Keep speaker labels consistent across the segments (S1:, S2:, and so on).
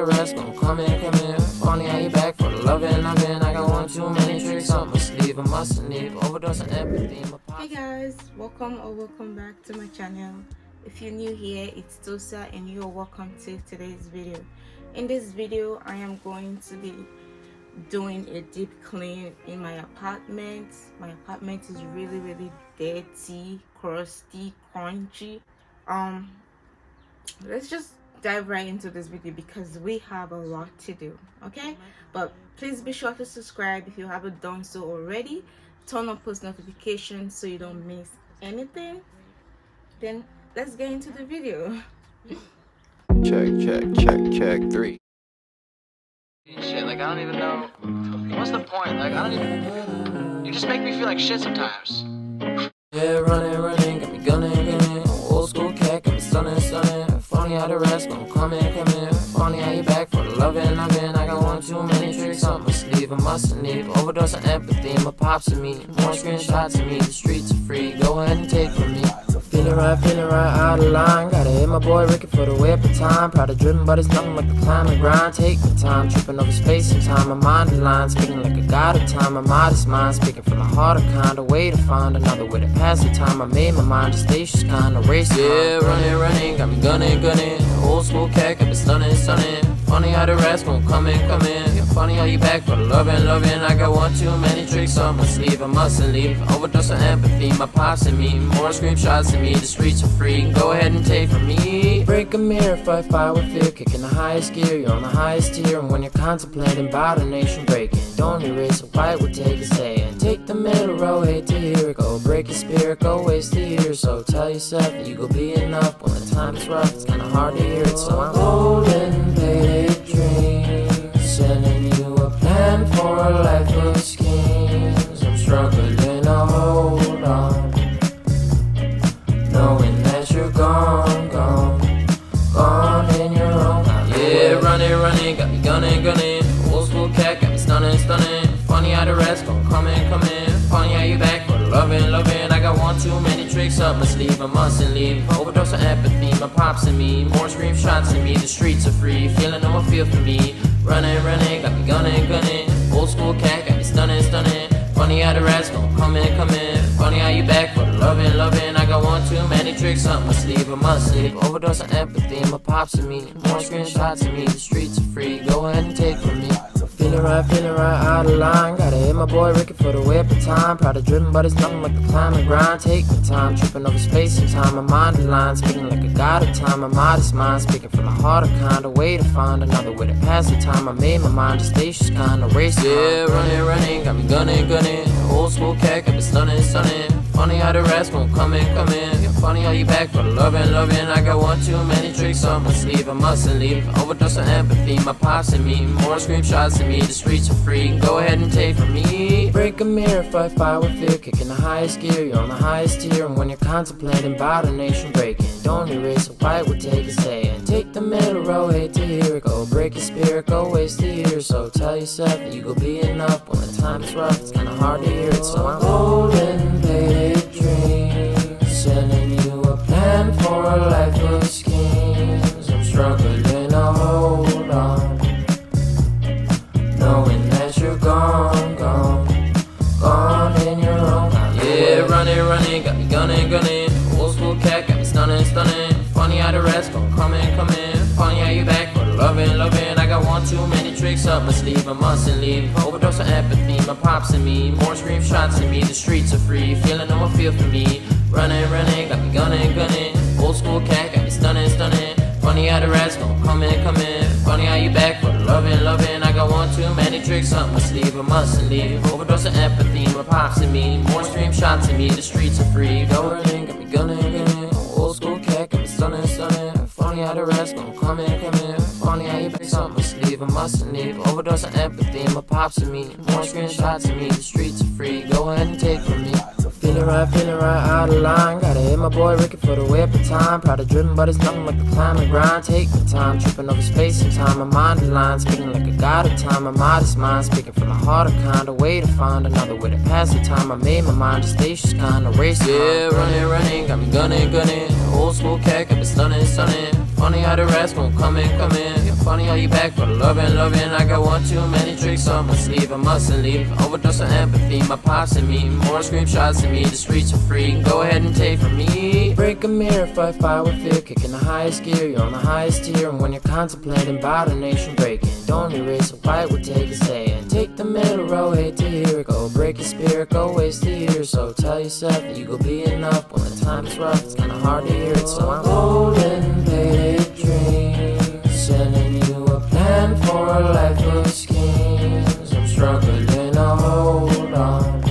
S1: the rest gon' come in. Funny how you back for the loving. I got one too many tricks up my sleeve. I mustn't leave, overdose on empathy.
S2: Hey guys, welcome back to my channel. If you're new here, it's Tosa and you're welcome to today's video. In this video, I am going to be doing a deep clean in my apartment. My apartment is really dirty, crusty, crunchy. Let's just dive right into this video because we have a lot to do, okay? But please be sure to subscribe if you haven't done so already. Turn on post notifications so you don't miss anything. Then let's get into the video.
S1: Check 3. Shit, like I don't even know. What's the point? Like I don't even. You just make me feel like shit sometimes. Yeah, running, got me gunning. Old school cat, got me stunning. Funny how the rest gon' come in. Funny how you back for the loving. I got one too many tricks up my sleeve. I mustn't leave, overdose on empathy. My pops and me, more screenshots of me. The streets are free, go ahead and take from me. Feeling right, out of line. Gotta hit my boy Ricky for the way up the time. Proud of driven, but it's nothing like the climb and grind. Take my time, tripping over space and time. My mind in line, speaking like a god of time. My modest mind, speaking from the heart of kind. A way to find another way to pass the time. I made my mind a station's kind of race. Yeah, running, got me gunning. Old school cat, got me stunning. Funny how the rest gon' come in. Yeah, funny how you back for the loving. I got one too many tricks on my sleeve. I mustn't leave, overdose on empathy. My pops and me, more screenshots of me. The streets are free, go ahead and take from me. Break a mirror, fight fire with fear. Kicking the highest gear, you're on the highest tier. And when you're contemplating about a nation breaking, don't erase a white would take a stay. And take the middle road, hate to hear it. Go break your spirit, go waste a year. So tell yourself that you gon' be enough. When the time is rough, it's kinda hard to hear it. So I'm holding faded dreams, sending you a plan for a life of schemes. I'm struggling to hold on, knowing that you're gone in your own kind of way. Yeah, running, got me gunning. Old school cat, got me stunning. Funny how the rest gon' come in. Funny how you back for the loving. I got one too many tricks up my sleeve. I mustn't leave, overdose on empathy. My pops and me, more screenshots of me. The streets are free, feeling no one feel for me. Running, got me gunning. Old school cat, got me stunning. Funny how the rest gon' come in. Funny how you back for the loving. I got one too many tricks up my sleeve. I must leave, overdose on empathy. My pops and me, more screenshots of me. The streets are free, go ahead and take from me. Feeling right, out of line. Gotta hit my boy Ricky for the way up the time. Proud of driven, but it's nothing like the climb and grind. Take my time, tripping over space and time. My mind in line, speaking like a god of time. My modest mind, speaking from the heart of kind. A way to find another way to pass the time. I made my mind a station's kind of race. Yeah, running, got me gunning. Old school cat, got me stunning. Funny how the rest gon' come in. Yeah, funny how you back for the loving. I got one too many tricks on my sleeve. I mustn't leave, overdose on empathy. My pops and me, more screenshots of me. The streets are free, go ahead and take from me. Break a mirror, fight fire with fear. Kicking the highest gear, you're on the highest tier. And when you're contemplating about a nation breaking, don't erase a white would take a stay. And take the middle road, hate to hear it. Go break your spirit, go waste a year. So tell yourself that you gon' be enough. When the time is rough, it's kinda hard to hear it. So I'm holding faded dreams, sending you a plan for a life of schemes. I'm struggling to hold on, knowing that you're gone in your own kind of way. Yeah, running, got me gunning. Old school cat, got me stunning. Funny how the rest gon' come in. Funny how you back for the loving. I got one too many tricks up my sleeve. I mustn't leave, overdose on empathy. My pops and me, more screenshots of me. The streets are free, feeling no one feel for me. Running, got me gunning. Old school cat, got me stunning. Funny how the rest gon' come in. Funny how you back for the loving. I got one too many tricks up my sleeve. I mustn't leave, overdose on empathy. My pops and me, more screenshots of me. The streets are free, go running, got me gunning. Old school cat, got me stunning. Funny how the rest gon' come in. Funny how you back up my sleeve. I mustn't leave, overdose on empathy. My pops and me, more screenshots of me. The streets are free, go ahead and take from me. Feeling right, out of line. Gotta hit my boy Ricky for the way up the time. Proud of driven, but it's nothing like the climb and grind. Take my time, tripping over space and time. My mind in line, speaking like a god of time. My modest mind, speaking from the heart of kind. A way to find another way to pass the time. I made my mind a station's kind of race. Yeah, running, got me gunning. Old school cat, got me stunning. Funny how the rest gon' come in, come in. Yeah, funny how you back for loving, loving. I got one too many tricks up my sleeve. I mustn't leave. Overdose of empathy, my pops and me. More screenshots in me, the streets are free. Go ahead and take from me. Break a mirror, fight fire with fear. Kicking the highest gear, you're on the highest tier. And when you're contemplating about a nation breaking, don't erase a white would take a stay. And take the middle road, hate to hear it. Go break your spirit, go waste a year. So tell yourself that you gon' be enough. When the time's rough, it's kinda hard to hear it. So I'm golden faded dreams, sending you a plan for a life of schemes. I'm struggling to hold on,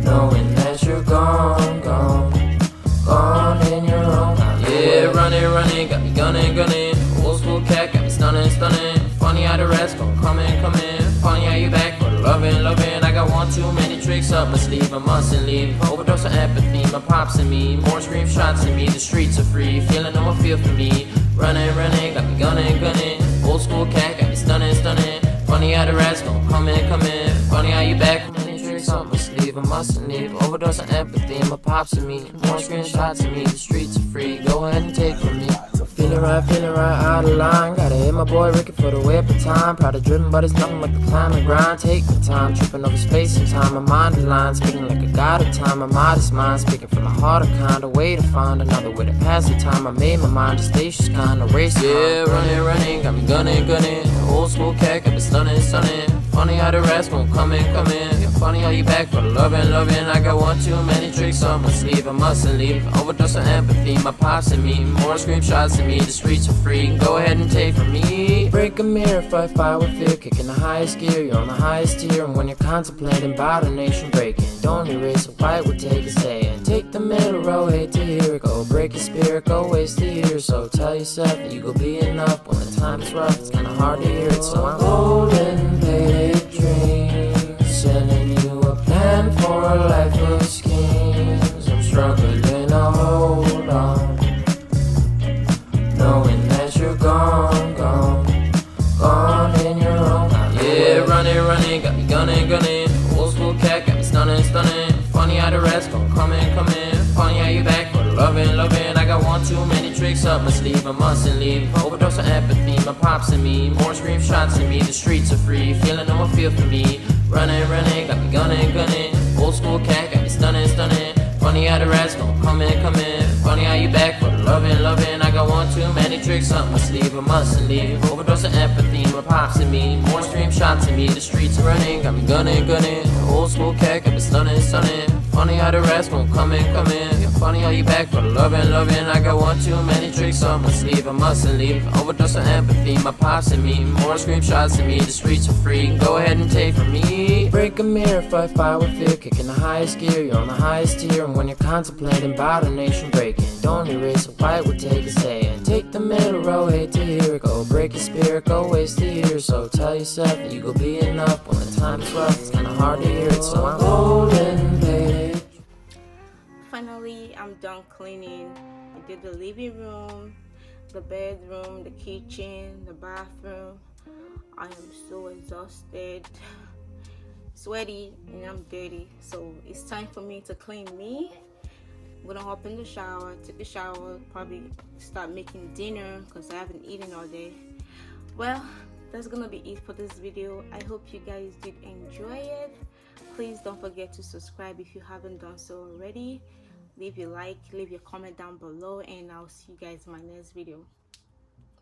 S1: knowing that you're gone, gone, gone in your own time. Yeah, running, running, got me gunning, gunning. Old school cat, got me stunning, stunning. Funny how the rest gon' come in, come in. Funny how you back for loving, loving. I got one too many tricks up my sleeve, I mustn't leave. Overdose of empathy, my pops and me. More screenshots in me, the streets are free. Feeling no one feel for me. Running, running, got me gunning, gunning. Old school cat, got me stunning, stunning. Funny how the rest gon' come in, come in. Funny how you back for many tricks up my sleeve, I mustn't leave. Overdose of empathy, my pops and me. More screenshots in me, the streets are free. Go ahead and take from me. Feeling right, out of line. Gotta hit my boy Ricky for the way up of time. Proud of driven, but it's nothing like the climb and grind. Take my time, tripping over space and time. My mind in line, speaking like a god of time. My modest mind, speaking from the heart of kind. A way to find another way to pass the time. I made my mind a spacious kind of race. Yeah, running, running, got me gunning, gunning. Old school cat, got me stunning, stunning. Funny how the rest won't come in, come in. Yeah, funny how you back for loving, loving. I got one too many tricks on my sleeve, I mustn't leave. Overdose of empathy, my pops and me. More screenshots in me, the streets are free. Go ahead and take from me. Break a mirror, fight fire with fear. Kicking the highest gear, you're on the highest tier. And when you're contemplating about a nation breaking, don't erase a white would take a stay. And take the middle road, hate to hear it. Go break your spirit, go waste a year. So tell yourself that you gon' be enough. When the time's rough, it's kinda hard to hear it. So I'm golden faded dreams, sending you a plan for a life of schemes. I'm struggling to hold on, knowing that you're gone, gone, gone in your own time. Yeah, running, running, got me gunning, gunning. Old school cat, got me stunning, stunning. Funny how the rest gon' come in, come in. Funny how you back for loving, loving. I got one too many tricks up my sleeve, I mustn't leave. Overdose of empathy, my pops and me. More screenshots in me, the streets are free. Feeling no one feel for me. Running, running, got me gunning, gunning. Old school cat, got me stunning, stunning. Funny how the rest gon' come in, come in. Funny how you back for loving, loving. I got one too many tricks up my sleeve, I mustn't leave. Overdose of empathy, my pops and me. More screenshots in me, the streets are running. Got me gunning, gunning. Old school cat, got me stunning, stunning. Funny how the rest won't come in, come in. Yeah, funny how you back for loving, loving. I got one too many tricks on my sleeve, I mustn't leave. Overdose of empathy, my pops and me. More screenshots in me, the streets are free. Go ahead and take from me. Break a mirror, fight fire with fear. Kicking the highest gear, you're on the highest tier. And when you're contemplating about a nation breaking, don't erase a white would take a stay. And take the middle road, hate to hear it. Go break your spirit, go waste a year. So tell yourself that you gon' be enough. When the time's rough, it's kinda hard to hear it. So I'm golden, baby.
S2: Finally, I'm done cleaning. I did the living room, the bedroom, the kitchen, the bathroom. I am so exhausted, sweaty, and I'm dirty. So it's time for me to clean me. I'm gonna hop in the shower, take a shower, probably start making dinner because I haven't eaten all day. Well, that's gonna be it for this video. I hope you guys did enjoy it. Please don't forget to subscribe if you haven't done so already. Leave your like, leave your comment down below, and I'll see you guys in my next video.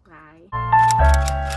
S2: Bye.